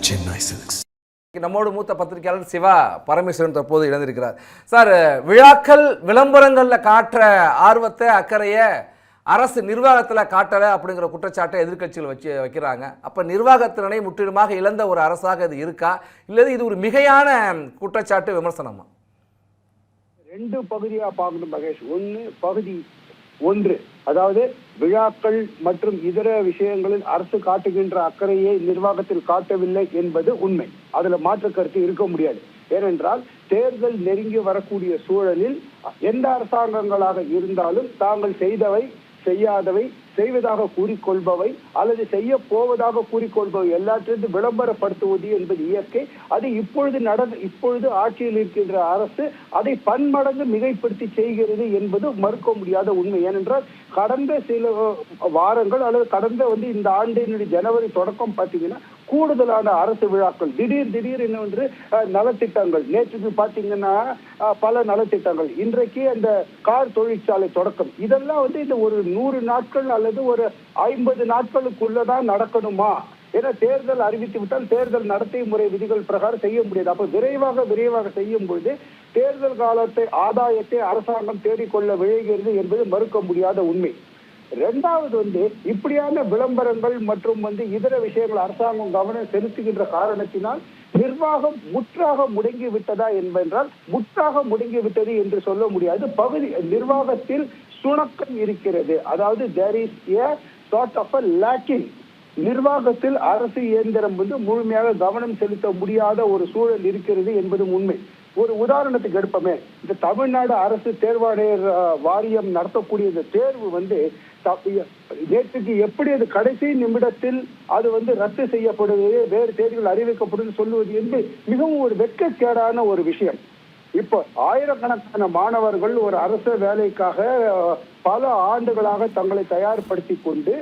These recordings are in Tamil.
Chennai Silks. நம்மோடு மூத்த பத்திரிகையாளர் சிவா பரமேஸ்வரன் தற்போது இணைந்திருக்கிறார். சார், விழாக்கள் விளம்பரங்களில் காட்டுற ஆர்வத்தை அக்கறையை அரசு நிர்வாகத்தில் காட்டலை அப்படிங்கிற குற்றச்சாட்டை எதிர்க்கட்சிகள் வைக்கிறாங்க. அப்போ நிர்வாகத்திறனை முற்றிலுமாக இழந்த ஒரு அரசாக இது இருக்கா, இல்லது இது ஒரு மிகையான குற்றச்சாட்டு விமர்சனமா? ரெண்டு பகுதியா பார்க்கணும் மகேஷ். பகுதி ஒன்று, அதாவது விழாக்கள் மற்றும் இதர விஷயங்களில் அரசு காட்டுகின்ற அக்கறையை நிர்வாகத்தில் காட்டவில்லை என்பது உண்மை. அதுல மாற்று கருத்து இருக்க முடியாது. ஏனென்றால் தேர்தல் நெருங்கி வரக்கூடிய சூழலில் எந்த அரசாங்கங்களாக இருந்தாலும் தாங்கள் செய்தவை செய்யாதவை, செய்வதாக கூறிக்கொள்பவை அல்லது செய்ய போவதாக கூறிக்கொள்பவை எல்லாத்திலிருந்து விளம்பரப்படுத்துவது என்பது இயற்கை. அது இப்பொழுது ஆட்சியில் இருக்கின்ற அரசு அதை பன்மடங்கு மிகைப்படுத்தி செய்கிறது என்பது மறுக்க முடியாத உண்மை. ஏனென்றால் கடந்த சில வாரங்கள் அல்லது கடந்த இந்த ஆண்டினுடைய ஜனவரி தொடக்கம் பார்த்தீங்கன்னா கூடுதலான அரசு விழாக்கள், திடீர் என்று நலத்திட்டங்கள். நேற்றுக்கு பார்த்தீங்கன்னா பல நலத்திட்டங்கள், இன்றைக்கு அந்த கார் தொழிற்சாலை தொடக்கம், இதெல்லாம் இந்த ஒரு 100 நாட்கள் அல்லது ஒரு 50 நாட்களுக்குள்ளதான் நடக்கணுமா? ஏன்னா தேர்தல் அறிவித்து விட்டால் தேர்தல் நடத்தை முறை விதிகள் பிரகாரம் செய்ய முடியாது. அப்ப விரைவாக செய்யும் பொழுது தேர்தல் காலத்தை ஆதாயத்தை அரசாங்கம் தேடிக்கொள்ள விழைகிறது என்பது மறுக்க முடியாத உண்மை. இரண்டாவது இப்படியான விளம்பரங்கள் மற்றும் இதர விஷயங்கள் அரசாங்கம் கவனம் செலுத்துகின்ற காரணத்தினால் நிர்வாகம் முற்றாக முடங்கி விட்டதா என்பென்றால் முற்றாக முடங்கி விட்டது என்று சொல்ல முடியாது. நிர்வாகத்தில் சுணக்கம் இருக்கிறது. அதாவது there is a sort of a lacking. நிர்வாகத்தில் அரசு இயந்திரம் முழுமையாக கவனம் செலுத்த முடியாத ஒரு சூழல் இருக்கிறது என்பதும் உண்மை. ஒரு உதாரணத்துக்கு எடுப்போமே, இந்த தமிழ்நாடு அரசு தேர்வாணையர் வாரியம் நடத்தக்கூடிய இந்த தேர்வு நேற்றுக்கு எப்படி அது கடைசி நிமிடத்தில் அது ரத்து செய்யப்படுவது, வேறு தேதிகள் அறிவிக்கப்படுவது சொல்லுவது என்பது மிகவும் ஒரு வெட்கக்கேடான ஒரு விஷயம். இப்போ ஆயிரக்கணக்கான மாணவர்கள் ஒரு அரசு வேலைக்காக பல ஆண்டுகளாக தங்களை தயார்படுத்தி கொண்டு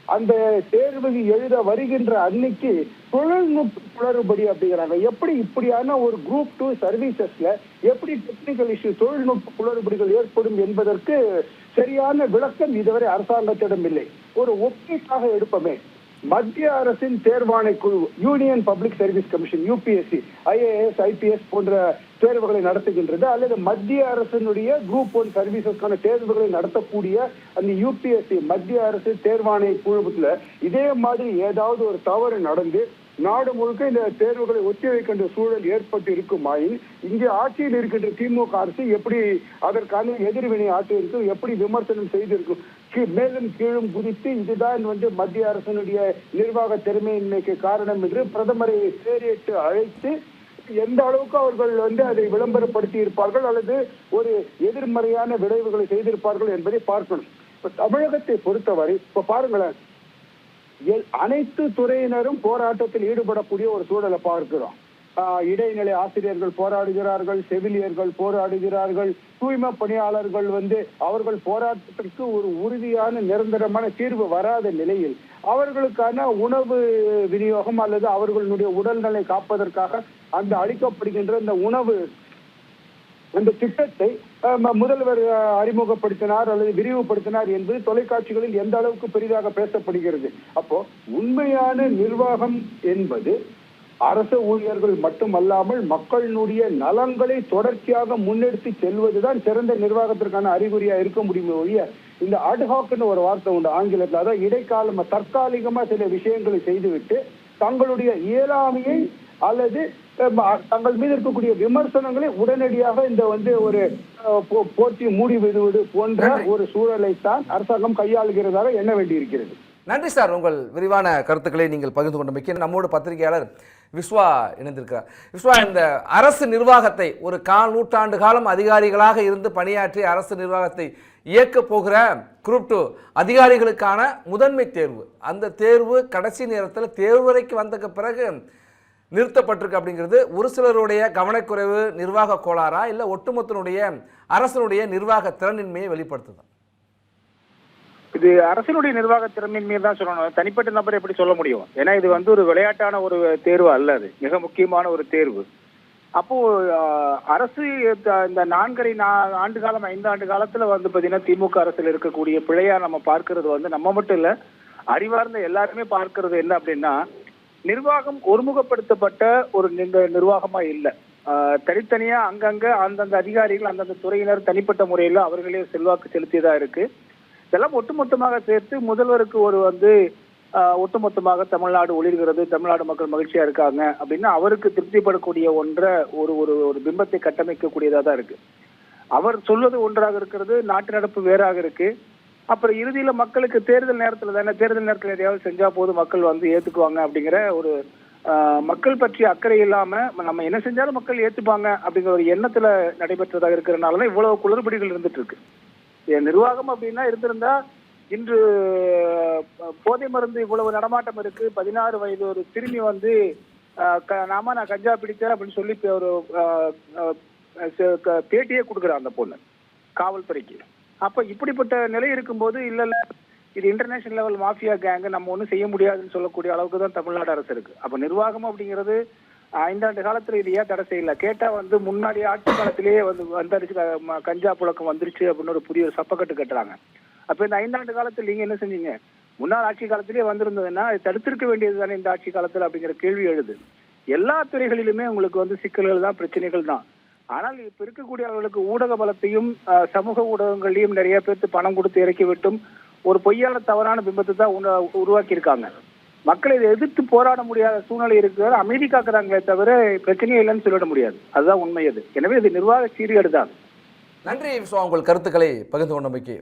அந்த தேர்வுக்கு எழுத வருகின்ற அன்னைக்கு தொழில்நுட்ப குளறுபடி அப்படிங்கிறாங்க. எப்படி இப்படியான ஒரு குரூப் 2 சர்வீசஸ்ல எப்படி டெக்னிக்கல் இஷ்யூ, தொழில்நுட்ப குளறுபடிகள் ஏற்படும் என்பதற்கு சரியான விளக்கம் இதுவரை அரசாங்கத்திடம் இல்லை. ஒரு ஒப்பீட்டாக எடுப்போமே, மத்திய அரசின் தேர்வாணை குழு, union public service commission, UPSC, IAS, IPS போன்ற தேர்வுகளை நடத்துகின்றது. அல்லது மத்திய அரசினுடைய குரூப் 1 சர்வீசஸ்க்கான தேர்வுகளை நடத்தக்கூடிய அந்த யூபிஎஸ்சி மத்திய அரசு தேர்வாணை குழுவுல இதே மாதிரி ஏதாவது ஒரு தவறு நடந்து நாடு முழுக்க இந்த தேர்வுகளை ஒத்திவைக்கின்ற சூழல் ஏற்பட்டு இருக்குமாயின் இங்கே ஆட்சியில் இருக்கின்ற திமுக அரசு எப்படி அதற்கான எதிர்வினை ஆற்றியிருக்கும், எப்படி விமர்சனம் செய்திருக்கும், மேலும் கீழும் குறித்து இதுதான் மத்திய அரசினுடைய நிர்வாக திறமையின்மைக்கு காரணம் என்று பிரதமரை தேரிட்டு அழைத்து எந்த அளவுக்கு அவர்கள் அதை விளம்பரப்படுத்தி இருப்பார்கள் அல்லது ஒரு எதிர்மறையான விளைவுகளை செய்திருப்பார்கள் என்பதை பார்க்கணும். இப்ப தமிழகத்தை பொறுத்தவரை இப்ப பாருங்களேன், அனைத்து துறையினரும் போராட்டத்தில் ஈடுபடக்கூடிய ஒரு சூழலை பார்க்கிறோம். இடைநிலை ஆசிரியர்கள் போராடுகிறார்கள், செவிலியர்கள் போராடுகிறார்கள், தூய்மை பணியாளர்கள் அவர்கள் போராட்டத்திற்கு ஒரு உறுதியான நிரந்தரமான தீர்வு வராத நிலையில் அவர்களுக்கான உணவு விநியோகம் அல்லது அவர்களுடைய உடல்நலை காப்பதற்காக அந்த அளிக்கப்படுகின்ற அந்த உணவு அந்த திட்டத்தை முதல்வர் அறிமுகப்படுத்தினார் அல்லது விரிவுபடுத்தினார் என்பது தொலைக்காட்சிகளில் எந்த அளவுக்கு பெரிதாக பேசப்படுகிறது. அப்போ உண்மையான நிர்வாகம் என்பது அரசு ஊழியர்கள் மட்டுமல்லாமல் மக்களினுடைய நலன்களை தொடர்ச்சியாக முன்னெடுத்து செல்வதுதான் சிறந்த நிர்வாகத்திற்கான அறிகுறியா இருக்க முடியுமே ஒழிய இந்த அட்ஹாக்னு ஒரு வார்த்தை உண்டு ஆங்கிலத்தில், அதாவது இடைக்காலமா தற்காலிகமா சில விஷயங்களை செய்துவிட்டு தங்களுடைய இயலாமையை அல்லது தங்கள் மீது இருக்கக்கூடிய விமர்சனங்களை உடனடியாக இந்த ஒரு போர்த்தி மூடி விடுவது போன்ற ஒரு சூழலைத்தான் அரசாங்கம் கையாளுகிறதாக எண்ண வேண்டியிருக்கிறது. நன்றி சார், உங்கள் விரிவான கருத்துக்களை நீங்கள் பகிர்ந்து கொண்டமைக்கு. நம்மோடு பத்திரிகையாளர் விஸ்வா இணைந்திருக்கிறார். விஸ்வா, இந்த அரசு நிர்வாகத்தை ஒரு 1/4 நூற்றாண்டு காலம் அதிகாரிகளாக இருந்து பணியாற்றி அரசு நிர்வாகத்தை இயக்க போகிற குரூப் 2 அதிகாரிகளுக்கான முதன்மை தேர்வு, அந்த தேர்வு கடைசி நேரத்தில் தேர்வறைக்கு வந்தக்கு பிறகு நிறுத்தப்பட்டிருக்கு அப்படிங்கிறது ஒரு சிலருடைய கவனக்குறைவு, நிர்வாக கோளாறா, இல்லை ஒட்டுமொத்தனுடைய அரசனுடைய நிர்வாக திறனின்மையை வெளிப்படுத்துது? இது அரசினுடைய நிர்வாக திறமையின்மையை தான் சொல்லணும், தனிப்பட்ட நபர் எப்படி சொல்ல முடியும்? ஏன்னா இது ஒரு விளையாட்டான ஒரு தேர்வு அல்ல, அது மிக முக்கியமான ஒரு தேர்வு. அப்போ அரசு இந்த 4.5 ஆண்டு காலம் 5 ஆண்டு காலத்துல பாத்தீங்கன்னா திமுக அரசுல இருக்கக்கூடிய பிழையா நம்ம பார்க்கறது நம்ம மட்டும் இல்ல, அறிவார்ந்த எல்லாருமே பார்க்கறது என்ன அப்படின்னா, நிர்வாகம் ஒருமுகப்படுத்தப்பட்ட ஒரு நிர்வாகமா இல்லை. தனித்தனியா அங்கங்க அந்தந்த அதிகாரிகள் அந்தந்த துறையினர் தனிப்பட்ட முறையில் அவர்களே செல்வாக்கு செலுத்தியதா இருக்கு. இதெல்லாம் ஒட்டுமொத்தமாக சேர்த்து முதல்வருக்கு ஒரு ஒட்டுமொத்தமாக தமிழ்நாடு ஒளிர்கிறது, தமிழ்நாடு மக்கள் மகிழ்ச்சியா இருக்காங்க அப்படின்னு அவருக்கு திருப்திப்படக்கூடிய ஒரு பிம்பத்தை கட்டமைக்கக்கூடியதா தான் இருக்கு. அவர் சொல்வது ஒன்றாக இருக்கிறது, நாட்டு நடப்பு வேறாக இருக்கு. அப்புறம் இறுதியில மக்களுக்கு தேர்தல் நேரத்துல எதையாவது செஞ்சா போது மக்கள் ஏத்துக்குவாங்க அப்படிங்கிற ஒரு மக்கள் பற்றிய அக்கறை இல்லாம நம்ம என்ன செஞ்சாலும் மக்கள் ஏத்துப்பாங்க அப்படிங்கிற ஒரு எண்ணத்துல நடைபெற்றதாக இருக்கிறதுனாலதான் இவ்வளவு குளறுபடிகள் இருந்துட்டு இருக்கு. நிர்வாகம் அப்படின்னா இருந்திருந்தா இன்று போதை மருந்து இவ்வளவு நடமாட்டம் இருக்கு. 16 வயது ஒரு சிறுமி நான் கஞ்சா பிடிச்சேன் அப்படின்னு சொல்லி ஒரு பேட்டியே கொடுக்குறான் அந்த பொண்ணு காவல்துறைக்கு. அப்ப இப்படிப்பட்ட நிலை இருக்கும்போது இல்ல இது இன்டர்நேஷனல் லெவல் மாஃபியா கேங்கு, நம்ம ஒன்றும் செய்ய முடியாதுன்னு சொல்லக்கூடிய அளவுக்கு தான் தமிழ்நாடு அரசு இருக்கு. அப்ப நிர்வாகம் அப்படிங்கிறது 5 ஆண்டு காலத்துல இது ஏன் தடை செய்யல கேட்டா முன்னாடி ஆட்சி காலத்திலேயே வந்துருச்சு, கஞ்சா புழக்கம் வந்துருச்சு அப்படின்னு ஒரு புதிய சப்பக்கட்டு கட்டுறாங்க. அப்ப இந்த 5 ஆண்டு காலத்தில் நீங்க என்ன செஞ்சீங்க? முன்னாள் ஆட்சி காலத்திலேயே வந்திருந்ததுன்னா தடுத்திருக்க வேண்டியது தானே இந்த ஆட்சி காலத்துல அப்படிங்கிற கேள்வி எழுது. எல்லா துறைகளிலுமே உங்களுக்கு சிக்கல்கள் தான், பிரச்சனைகள் தான். ஆனால் இப்ப இருக்கக்கூடிய அவர்களுக்கு ஊடக பலத்தையும் சமூக ஊடகங்களையும் நிறைய பேருக்கு பணம் கொடுத்து இறக்கி விட்டும் ஒரு பொய்யான தவறான பிம்பத்தை தான் உருவாக்கி இருக்காங்க. மக்களை இதை எதிர்த்து போராட முடியாத சூழ்நிலை இருக்கிற அமைதி காக்குறாங்களே தவிர பிரச்சனையே இல்லைன்னு சொல்லிட முடியாது. அதுதான் உண்மை. அது எனவே இது நிர்வாக சீர்கேடு தான். நன்றி விஸ்வா, உங்கள் கருத்துக்களை பகிர்ந்து கொண்டமைக்கு.